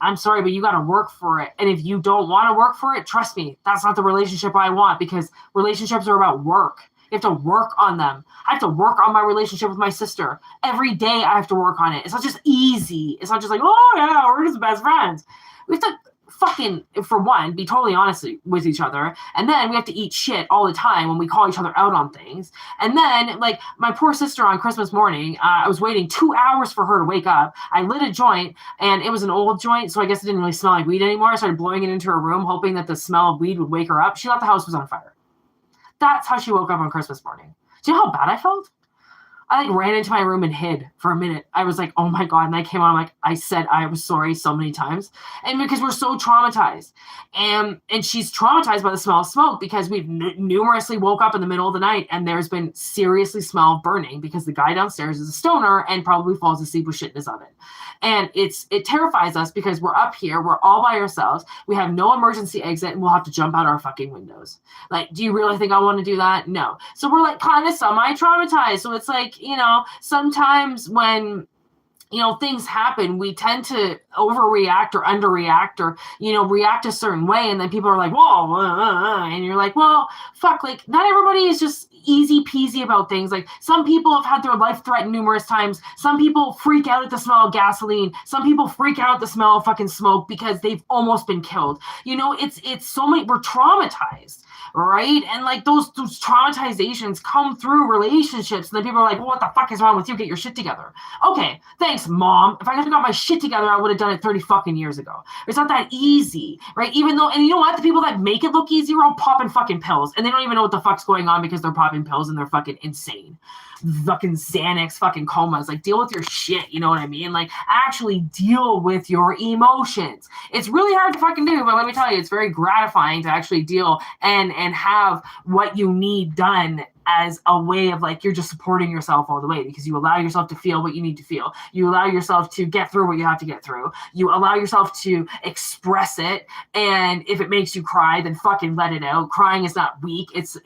I'm sorry, but you got to work for it. And if you don't want to work for it, trust me, that's not the relationship I want, because relationships are about work. You have to work on them. I have to work on my relationship with my sister. Every day I have to work on it. It's not just easy. It's not just like, oh yeah, we're just best friends. We have to fucking, for one, be totally honest with each other. And then we have to eat shit all the time when we call each other out on things. And then, like, my poor sister on Christmas morning, I was waiting 2 hours for her to wake up. I lit a joint, and it was an old joint, so I guess it didn't really smell like weed anymore. I started blowing it into her room, hoping that the smell of weed would wake her up. She thought the house was on fire. That's how she woke up on Christmas morning. Do you know how bad I felt? I like ran into my room and hid for a minute. I was like, oh my God. And I came on, I'm like, I said I was sorry so many times. And because we're so traumatized. And she's traumatized by the smell of smoke because we've numerously woke up in the middle of the night and there's been seriously smell of burning because the guy downstairs is a stoner and probably falls asleep with shit in his oven. And it terrifies us because we're up here, we're all by ourselves, we have no emergency exit, and we'll have to jump out our fucking windows. Like, do you really think I want to do that? No. So we're like kind of semi-traumatized. So it's like, you know, sometimes when, you know, things happen, we tend to overreact or underreact or, you know, react a certain way. And then people are like, whoa, and you're like, well, fuck, like, not everybody is just easy peasy about things. Like, some people have had their life threatened numerous times. Some people freak out at the smell of gasoline. Some people freak out at the smell of fucking smoke because they've almost been killed. You know, it's so many, we're traumatized. Right? And like those traumatizations come through relationships. And then people are like, well, what the fuck is wrong with you? Get your shit together. Okay, thanks, Mom. If I could have got my shit together, I would have done it 30 fucking years ago. It's not that easy, right? Even though, and you know what? The people that make it look easy are all popping fucking pills. And they don't even know what the fuck's going on because they're popping pills and they're fucking insane. Fucking Xanax, fucking comas. Like, deal with your shit, you know what I mean? Like, actually deal with your emotions. It's really hard to fucking do, but let me tell you, it's very gratifying to actually deal and have what you need done as a way of like, you're just supporting yourself all the way because you allow yourself to feel what you need to feel. You allow yourself to get through what you have to get through. You allow yourself to express it. And if it makes you cry, then fucking let it out. Crying is not weak. It's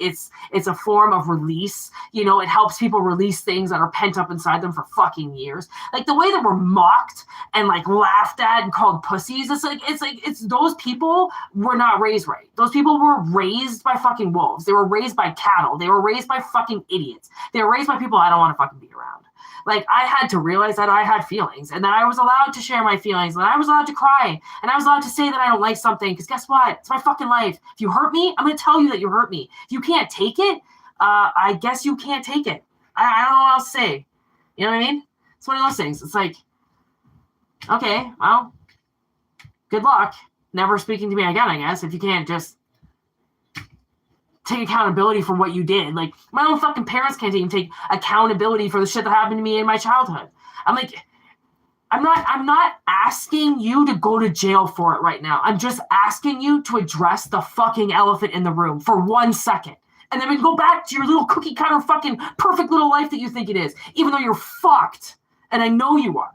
a form of release. You know, it helps people release things that are pent up inside them for fucking years. Like the way that we're mocked and like laughed at and called pussies. It's those people were not raised right. Those people were raised by fucking wolves. They were raised by cattle. They were raised by fucking idiots. They were raised by people I don't want to fucking be around. Like, I had to realize that I had feelings and that I was allowed to share my feelings and I was allowed to cry and I was allowed to say that I don't like something because guess what? It's my fucking life. If you hurt me, I'm going to tell you that you hurt me. If you can't take it, I guess you can't take it. I don't know what else to say. You know what I mean? It's one of those things. It's like, okay, well, good luck. Never speaking to me again, I guess, if you can't just take accountability for what you did. Like, my own fucking parents can't even take accountability for the shit that happened to me in my childhood. I'm like, I'm not asking you to go to jail for it right now. I'm just asking you to address the fucking elephant in the room for 1 second. And then we can go back to your little cookie cutter fucking perfect little life that you think it is, even though you're fucked. And I know you are.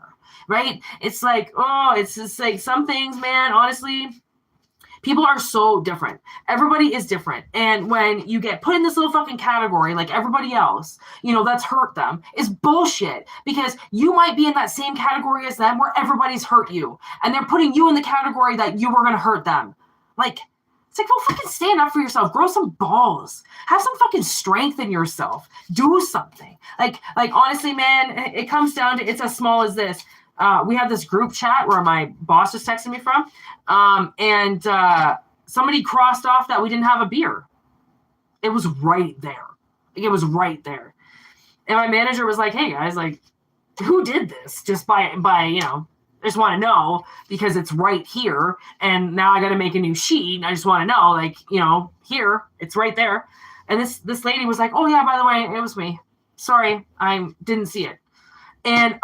Right? It's like, oh, it's just like some things, man, honestly, people are so different. Everybody is different. And when you get put in this little fucking category like everybody else, you know, that's hurt them, is bullshit. Because you might be in that same category as them where everybody's hurt you. And they're putting you in the category that you were going to hurt them. Like, it's like, well, fucking stand up for yourself. Grow some balls. Have some fucking strength in yourself. Do something. Like honestly, man, it comes down to, it's as small as this. We have this group chat where my boss just texted me from, and somebody crossed off that we didn't have a beer. It was right there. Like, it was right there. And my manager was like, hey, guys, like, who did this? Just by you know, I just want to know because it's right here. And now I got to make a new sheet. And I just want to know, like, you know, here, it's right there. And this lady was like, oh, yeah, by the way, it was me. Sorry, I didn't see it. And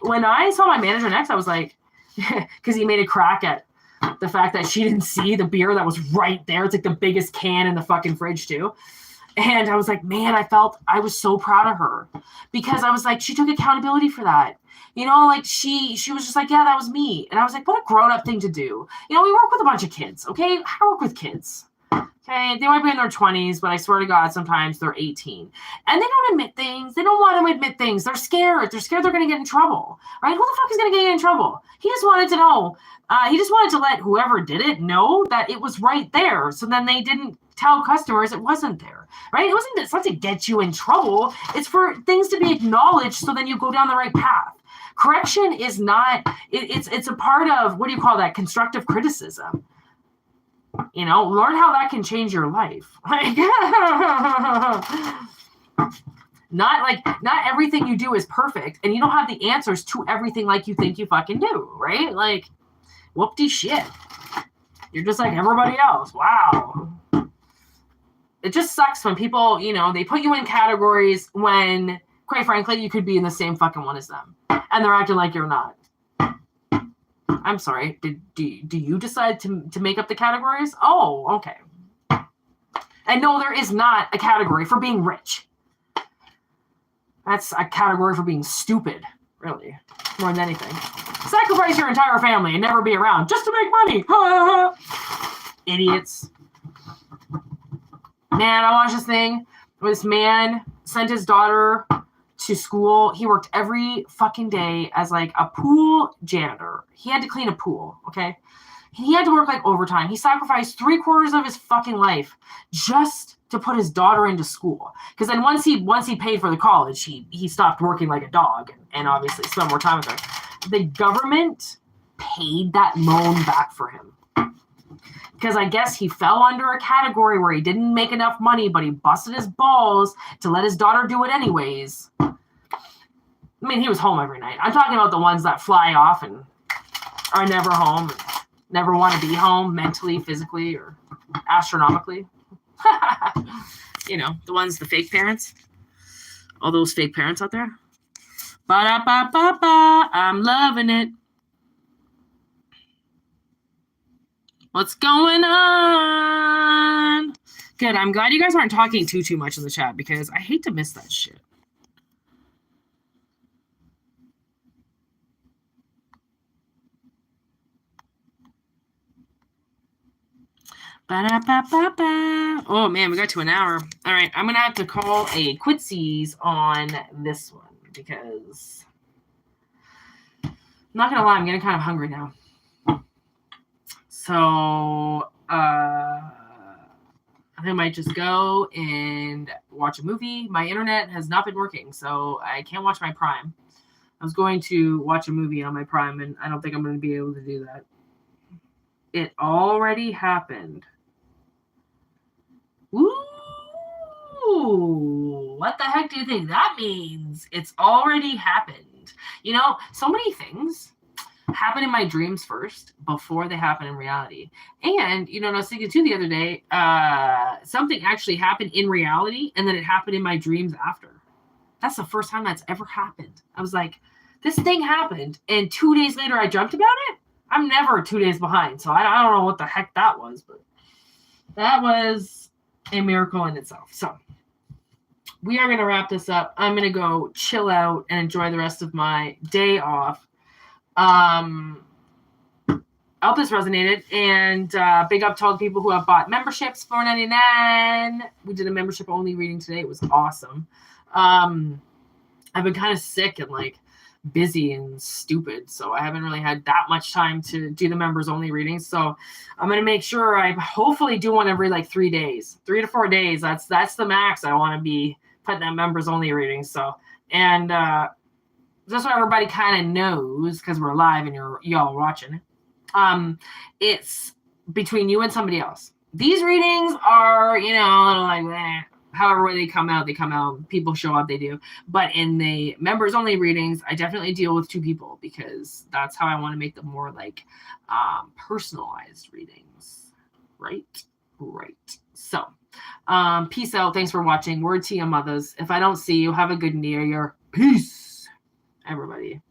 when I saw my manager next, I was like, because he made a crack at the fact that she didn't see the beer that was right there. It's like the biggest can in the fucking fridge too. And I was like, man, I was so proud of her because I was like, she took accountability for that. You know, like she was just like, yeah, that was me. And I was like, what a grown up thing to do. You know, we work with a bunch of kids. Okay. I work with kids. Okay, they might be in their 20s, but I swear to God, sometimes they're 18. And they don't admit things. They don't want to admit things. They're scared. They're scared they're going to get in trouble, right? Who the fuck is going to get in trouble? He just wanted to know. He just wanted to let whoever did it know that it was right there. So then they didn't tell customers it wasn't there, right? It's not to get you in trouble. It's for things to be acknowledged so then you go down the right path. Correction is not, it's a part of, what do you call that? Constructive criticism. You know, learn how that can change your life. Not everything you do is perfect, and you don't have the answers to everything like you think you fucking do, right? Like, whoop-de shit. You're just like everybody else. Wow. It just sucks when people, you know, they put you in categories when, quite frankly, you could be in the same fucking one as them, and they're acting like you're not. I'm sorry. Do you decide to make up the categories? Oh, okay. And no, there is not a category for being rich. That's a category for being stupid, really, more than anything. Sacrifice your entire family and never be around just to make money. Idiots. Man, I watched this thing where this man sent his daughter to school. He worked every fucking day as like a pool janitor. He had to clean a pool, okay? He had to work like overtime. He sacrificed 3/4 of his fucking life just to put his daughter into school. Because then once he paid for the college, he stopped working like a dog and obviously spent more time with her. The government paid that loan back for him. Because I guess he fell under a category where he didn't make enough money, but he busted his balls to let his daughter do it anyways. I mean, he was home every night. I'm talking about the ones that fly off and are never home, and never want to be home mentally, physically, or astronomically. You know, the fake parents. All those fake parents out there. Ba-da-ba-ba-ba. I'm loving it. What's going on? Good. I'm glad you guys aren't talking too much in the chat because I hate to miss that shit. Ba-da-ba-ba-ba. Oh man, we got to an hour. All right, I'm gonna have to call a quitsies on this one because I'm not gonna lie, I'm getting kind of hungry now. So I think I might just go and watch a movie. My internet has not been working, so I can't watch my Prime. I was going to watch a movie on my Prime, and I don't think I'm going to be able to do that. It already happened. Ooh, what the heck do you think that means? It's already happened. You know, so many things happen in my dreams first before they happen in reality. And, you know, I was thinking too the other day, something actually happened in reality and then it happened in my dreams after. That's the first time that's ever happened. I was like, this thing happened and 2 days later I dreamt about it. I'm never 2 days behind. So I don't know what the heck that was, but that was a miracle in itself. So we are going to wrap this up. I'm going to go chill out and enjoy the rest of my day off. I hope this resonated, and big up to all the people who have bought memberships, $4.99. We did a membership only reading today. It was awesome. I've been kind of sick and like busy and stupid, so I haven't really had that much time to do the members only readings. So I'm gonna make sure I hopefully do one every like 3 days, 3 to 4 days. That's the max I want to be putting that members only reading. So and just so everybody kind of knows, because we're live and y'all watching it, it's between you and somebody else. These readings are, you know, a little like however they come out, people show up, they do. But in the members only readings, I definitely deal with 2 people because that's how I want to make them more like personalized readings. Right. So peace out. Thanks for watching. Word to your mothers. If I don't see you, have a good New Year. Peace, everybody.